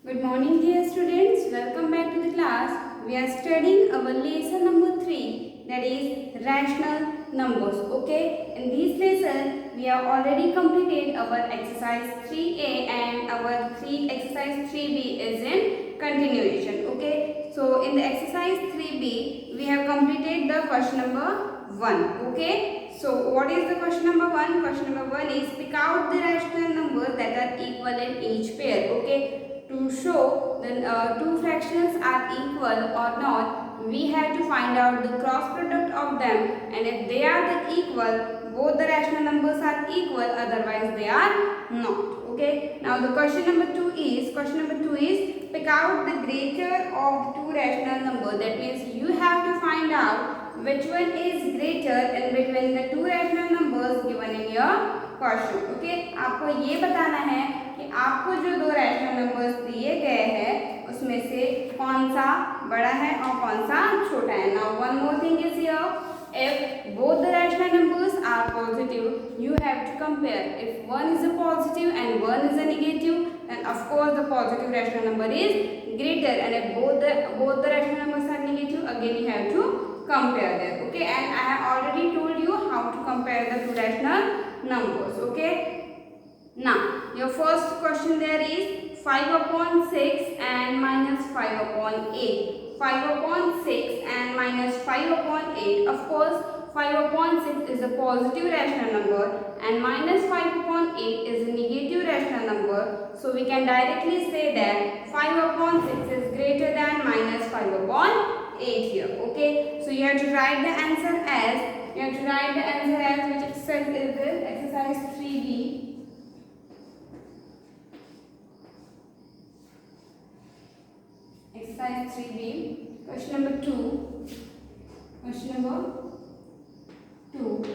Good morning, dear students. Welcome back to the class. We are studying our lesson number 3, that is rational numbers. Okay, in this lesson we have already completed our exercise 3a and our exercise 3b is in continuation. Okay, so in the exercise 3b we have completed the question number 1. Okay, so what is the question number 1? Question number 1 is pick out the rational numbers that are equal in each pair. Okay, to show that two fractions are equal or not, we have to find out the cross product of them, and if they are the equal, both the rational numbers are equal, otherwise they are not. Okay, now the question number 2 is pick out the greater of two rational numbers. That means you have to find out which one is greater in between the two rational numbers given in your question. Okay, आपको ये बताना है कि आपको जो दो rational numbers दिए गए हैं उसमें से कौन सा बड़ा है और कौन सा छोटा है. Now one more thing is here, if both the rational numbers are positive, you have to compare. If one is a positive and one is a negative, then of course the positive rational number is greater, and if both the rational numbers are negative, again you have to compare them. Okay, and I have already told you how to compare the two rational numbers. Okay, now your first question there is 5 upon 6 and minus 5 upon 8. 5 upon 6 and minus 5 upon 8. Of course 5 upon 6 is a positive rational number and minus 5 upon 8 is a negative rational number. So we can directly say that 5 upon 6 is greater than minus 5 upon 8 here. Okay, so you have to write the answer as which exercise is this? Exercise 3b. Exercise 3b, question number 2. Question number 2.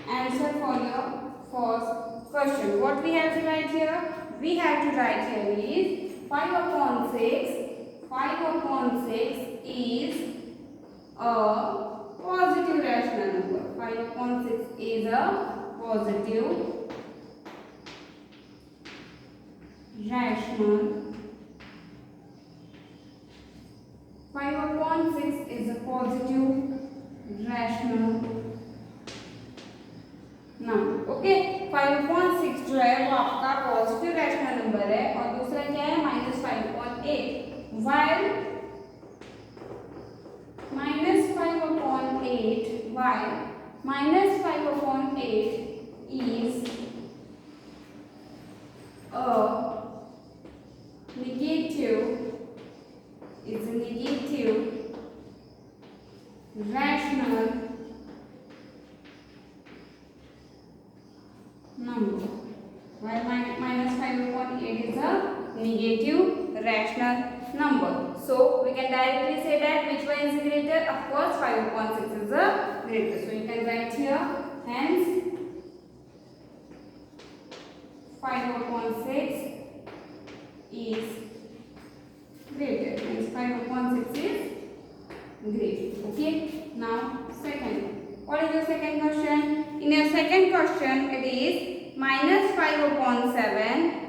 Answer for your first question. What we have to write here? We have to write here is 5 upon 6. 5 upon 6 is a positive rational number. 5 upon 6 is a positive rational. 5 upon 6 is a positive rational number. Okay, 5 upon 6 जो है वो आपका positive rational number है और दूसरा क्या है minus 5 upon 8. while minus 5 upon 8 is a negative rational number. While minus 5 upon 8 is a negative rational number. So we can directly say that which one is greater? Of course 5 upon 6 is a greater. So you can write here, hence 5 upon 6 is greater. Hence 5 upon 6 is great. Okay, now second. What is the second question? In your second question it is minus 5 upon 7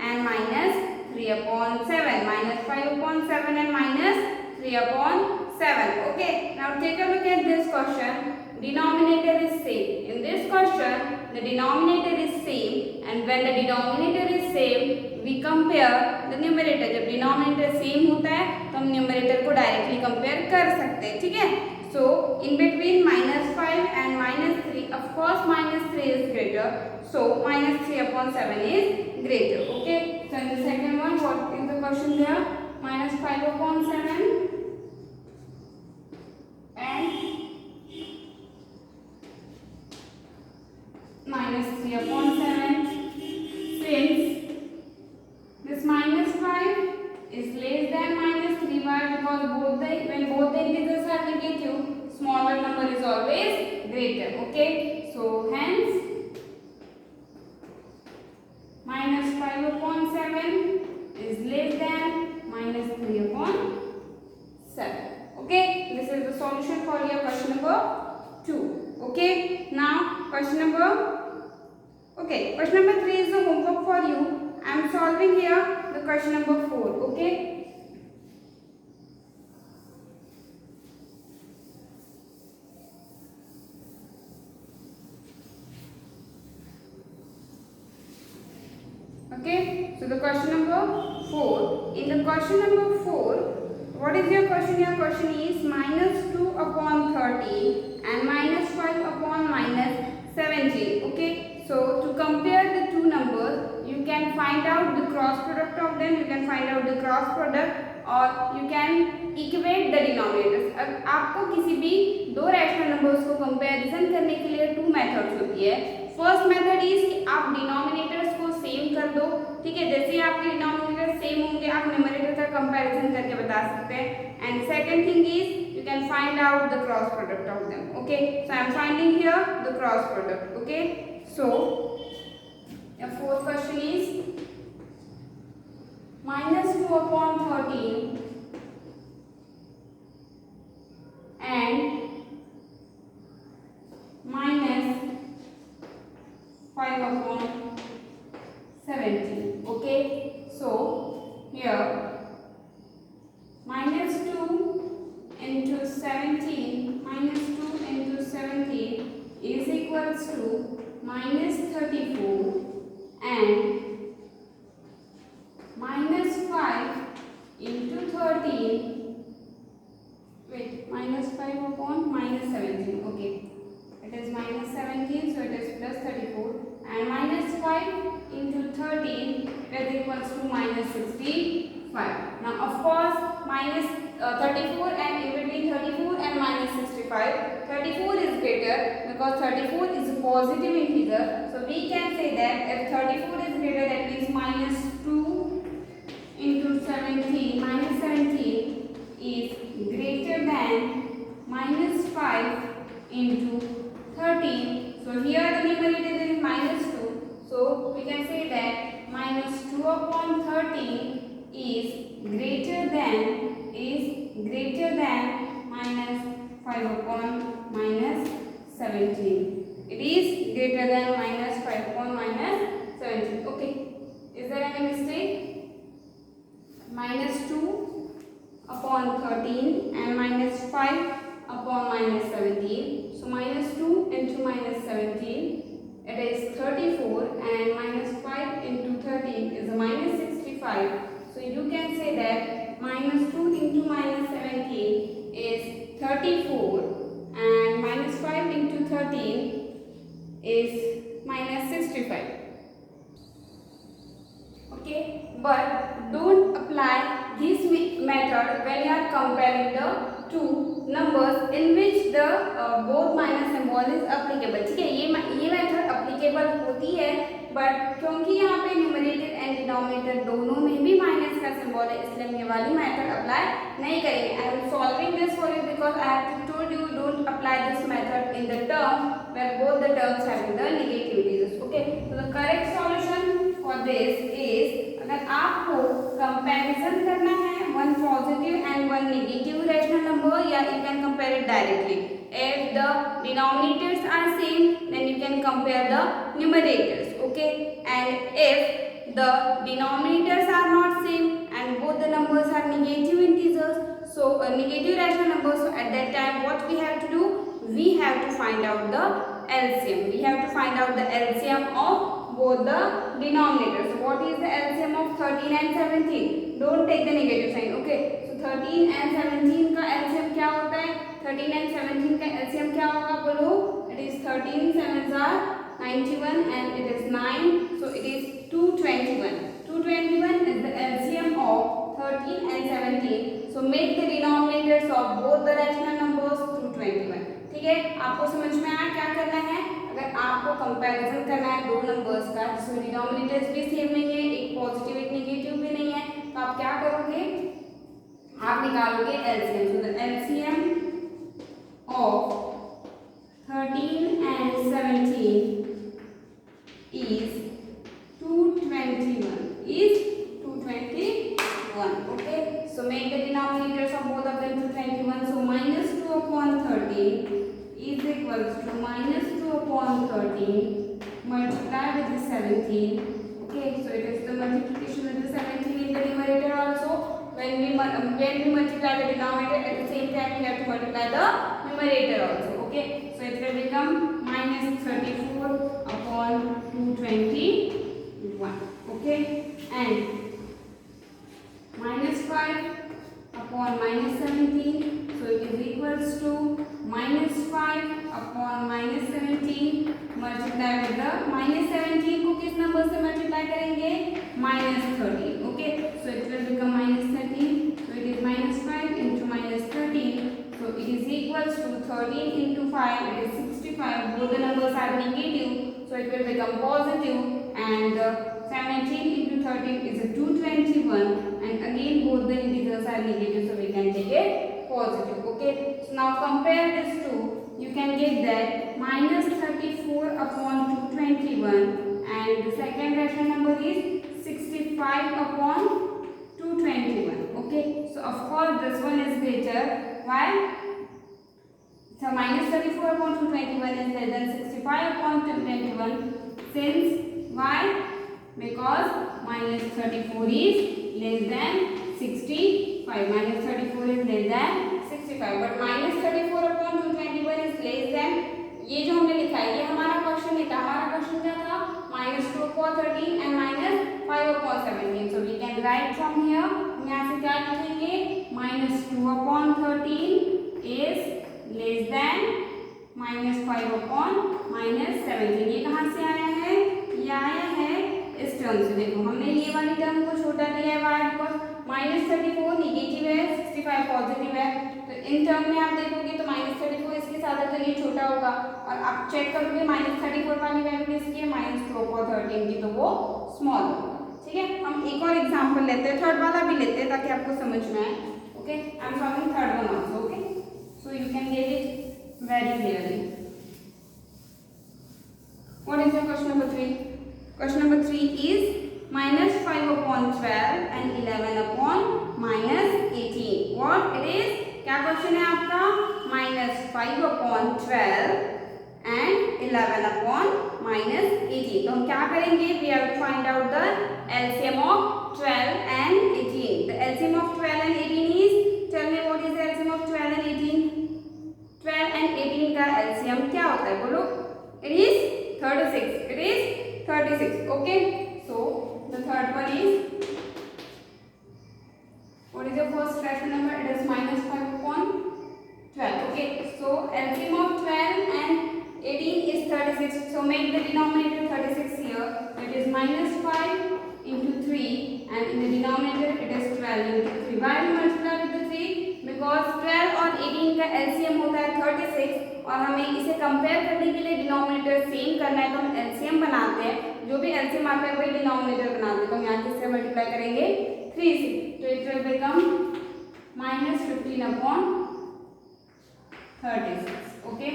and minus 3 upon 7. Minus 5 upon 7 and minus 3 upon 7. Okay, now take a look at this question. Denominator is same. In this question the denominator is same, and when the denominator is same we compare the numerator. जब denominator same होता है तो हम numerator को directly compare कर सकते हैं. ठीक है, so in between minus 5 and minus 3, of course minus 3 is greater, so minus 3 upon 7 is greater. Okay, so in the second one what is the question there? Minus 5 upon 7 and minus 3 upon 7. Since this minus 5 is less than minus 3, why? Because when both the integers are negative, smaller number is always greater. Okay, so hence minus 5 upon 7 is less than minus 3 upon 7. Okay, this is the solution for your question number 2. Okay, now question number 3 is the homework for you. I am solving here the question number 4. Okay, Okay, so the question number 4. In the question number 4, what is your question? Your question is minus 2 upon 30 and minus 5 upon minus 17. Okay, so to compare the two numbers, you can find out the cross product of them, you can find out the cross product और you can equate the denominators. अब आपको किसी भी दो rational numbers को comparison करने के लिए टू मेथड्स होती है. फर्स्ट मेथड इज कि आप डिनोमिनेटर्स को सेम कर दो. ठीक है, जैसे ही आपके डिनोमिनेटर सेम होंगे आप न्यूमरेटर का कंपैरिजन करके बता सकते हैं. And second thing is you can find out the cross product of them. Okay, so I am finding here the cross product. Okay, so your fourth question is minus 2 upon 13 and minus 5 upon 17. Okay, so here minus 2 into 17 minus 2 into 17 is equals to minus 34 and minus 5 into 13, wait, minus 5 upon minus 17. Okay, it is minus 17, so it is plus 34, and minus 5 into 13 is equals to minus 65. Now of course minus 34 and in between 34 and minus 65, 34 is greater because 34 is a positive integer. So we can say that if 34 is greater, that means minus 2 into 17, minus 17 is greater than minus 5 into 13. So here the numerator is minus 2. So we can say that minus 2 upon 13 is greater than minus 5 upon minus 17. It is greater than minus 5 upon minus 17. Okay, is there any mistake? Minus 2 upon 13 and minus 5 upon minus 17. So minus 2 into minus 17, it is 34, and minus 5 into 13 is a minus 65. So you can say that minus 2 into minus 17 is 34 and minus 5 into 13 is minus 65. Okay, but don't apply this method when you are comparing the two numbers in which the both minus symbol is applicable. ठीक है, ये method applicable होती है, but क्योंकि यहाँ पे numerator and denominator दोनों में भी माइनस का सिंबल है, इसलिए हम ये वाली मेथड अप्लाई नहीं करेंगे. I am solving this for you because I have told you don't apply this method in the term where both the terms have the negative integers. Okay, so the correct solution for this is, अगर आपको comparison करना है one positive and one negative rational number, yeah, you can compare it directly. If the denominators are same, then you can compare the numerators. Okay, and if the denominators are not same and both the numbers are negative integers, so negative rational numbers, so at that time what we have to do, we have to find out the LCM. We have to find out the LCM of both the denominators. So what is the LCM of 13 and 17? Don't take the negative sign. Okay, so 13 and 17 का LCM क्या होता है? 13 and 17 का LCM क्या होगा बोलो? It is 13 sevens are 91 and it is 9, so it is 221. 221 is the LCM of 13 and 17. So make the denominators of both the rational numbers 221. ठीक है, आपको समझ में आया क्या करना है? अगर आपको कंपैरिजन करना है दो नंबर्स का जिसमें डिनोमिनेटर्स भी सेम नहीं है, एक पॉजिटिव एक नेगेटिव भी नहीं है, तो आप क्या करोगे? आप निकालोगे LCM. So the LCM of 13 and 17 is 221. Okay, so make the denominators of both of them 221. So minus 2 upon 13 is equals to minus 2 upon 13 multiplied with the 17. Okay, so it is the multiplication with the 17 in the numerator also. When we multiply the denominator, at the same time we have to multiply the numerator also. Okay, so it will become minus 34 upon 221. Okay and -5 upon -17, so it is equals to -5 upon -17 multiply with the -17 को किस number से multiply करेंगे, -13, okay so it will become -13, so it is -5 into -13, so it is equals to 13 into 5, it is 65, both the numbers are negative, so it will become positive, and 17 into 13 is a 221, and again both the integers are negative, so we can take it positive. Okay, so now compare these two, you can get that -34 upon 221, and the second rational number is 65 upon 221. Okay, so of course this one is greater. Why? So -34 upon 221 is less than 65 upon 221. Since why? Because -34 is less than 65. -34 is less than 65. But -34 upon 221 is less than, ये जो हमने लिखा है ये हमारा question नहीं था. हमारा क्वेश्चन क्या था? -2 upon 13 and -5 upon 17. So we can write from here. हम यहाँ से क्या लिखेंगे? -2 upon 13 is less than -5 upon -17. ये कहाँ से आया है? ये आया है इस टर्म से. देखो हमने ये वाली टर्म को छोटा लिया है y बिकॉज -34 निगेटिव है, 65 पॉजिटिव है, तो इन टर्म में आप देखोगे तो -34 इसके साथ है तो ये छोटा होगा, और आप चेक करोगे -34 वाली वैल्यू किसकी है, -2 upon 13 की, तो वो स्मॉल होगा. ठीक है, हम एक और एग्जांपल लेते हैं, थर्ड वाला भी लेते हैं ताकि आपको समझ में आए. Okay, I am solving third one also. Okay, so you can get it very clearly. What is your question number 3? Question number 3 is -5 upon 12 and 11 upon -18. What it is? क्या क्वेश्चन है आपका? -5 upon 12 and 11 upon -18. तो हम क्या करेंगे? We have to find out the LCM of 12 and 18. The LCM of 12 and 18 is, tell me what is the LCM of 12 and 18? 12 and 18 का LCM क्या होता है? बोलो. It is 36. It is 36. Okay, so the third one is, what is your first rational number? It is -5 upon 12. Okay, so LCM of 12 and 18 is 36, so make the denominator 36 here. It is -5 into 3, and in the denominator it is 12 into 3. Why we multiply with the 3? Because 12 और 18 का LCM होता है 36, और हमें इसे compare करने के लिए डिनोमिनेटर सेम करना है, तो हम एलसीएम बनाते हैं. जो भी एलसीएम आता है वही डिनोमिनेटर बनाते हैं, तो हम यहाँ किससे मल्टीप्लाई करेंगे? 3 से. तो it will become -15 upon 36. Okay,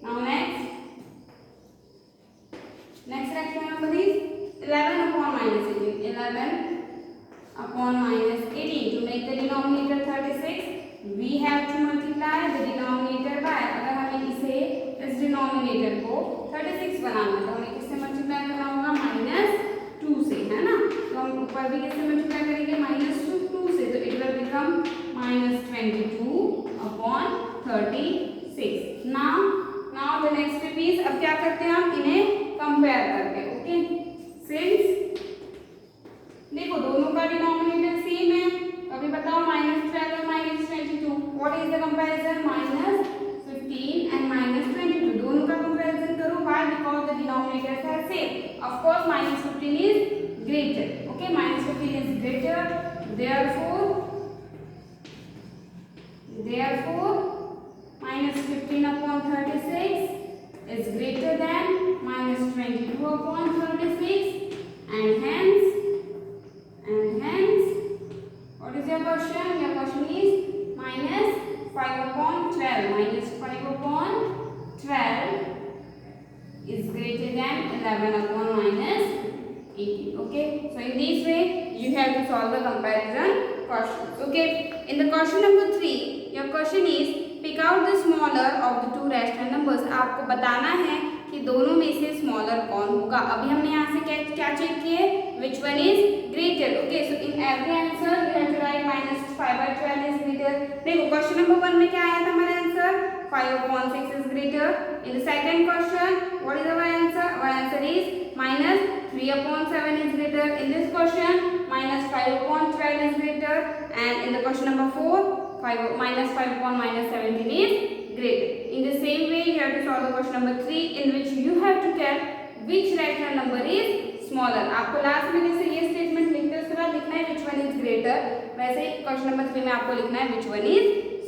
now next rational number is 11 upon -18. 11 upon -18. To make the denominator 36, we have to multiply the denominator by, अगर हमें इसे इस डिनोमिनेटर को 36 बनाना है तो हमें किससे मल्टीप्लाई करना होगा? -2 से, है ना. तो हम ऊपर भी किससे मल्टीप्लाई करेंगे? -2 से. तो it will become -22 upon 36. Now the next piece, अब क्या करते हैं? हम इन्हें कंपेयर करते हैं. ओके, सिंस देखो दोनों का डिनोमिनेटर सेम है, अभी बताओ -12 और -22. What is the comparison? -15 and -22. दोनों का कंपैरिजन करो. Why? Because the denominators are same. Of course -15 is greater. Okay, -15 is greater, therefore -15 upon 36 is greater than -22 upon 36, and hence what is your question? Your question is -5 upon 12. -5 upon 12 is greater than 11 upon -18. Okay, so in this way you have to solve the comparison questions. Okay, in the question number 3, your question is pick out the smaller of the two rational numbers. आपको बताना है कि दोनों में से smaller कौन होगा. अभी हमने यहाँ से क्या चेक किए? Which one is greater? Okay, so in every answer you have to write -5/12 is greater. देखो क्वेश्चन नंबर 1 में क्या आया था हमारा answer? 5 upon 6 is greater. In the second question, what is our answer? Our answer is minus 3 upon 7 is greater. In this question, minus 5 upon 12 is greater. And in the question number 4, minus 5 upon minus 17 is greater. In the same way, you have to solve the question number 3, in which you have to tell which rational number is smaller. आपको last में जैसे ये statement लिखते हैं उसके बाद लिखना है which one is greater, वैसे ही क्वेश्चन नंबर 3 में आपको लिखना है which one is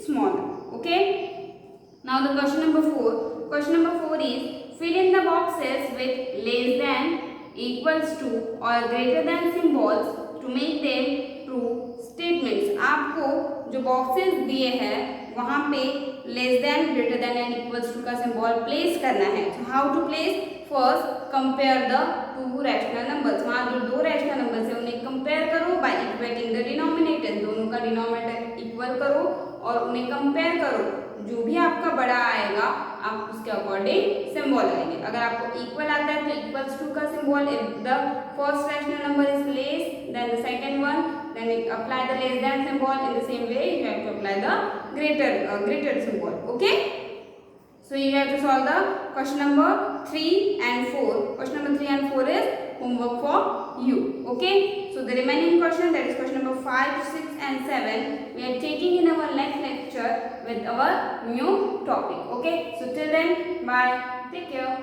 smaller. Okay. Now the question number 4. Question number 4 is fill in the boxes with less than, equals to or greater than symbols to make them true statements. आपको जो boxes दिए हैं वहाँ पे less than, greater than and equals to का symbol place करना है. So how to place? First compare the two rational numbers. वहाँ जो दो रैशनल नंबर्स है उन्हें कंपेयर करो by equating the denominator. दोनों का डिनोमिनेटर इक्वल करो और उन्हें कंपेयर करो. जो भी आपका बड़ा आएगा आप उसके अकॉर्डिंग सिंबल आएंगे. अगर आपको इक्वल आता है तो इक्वल्स टू का symbol, if the first rational number is less than the second one, then apply the less than symbol. In the same way you have to apply the greater symbol. Okay, so you have to solve the question number 3 and 4. Question number 3 and 4 is homework for you. Okay, so the remaining question, that is question number 5, 6 and 7, we are taking in our next lecture with our new topic. Okay, so till then, bye, take care.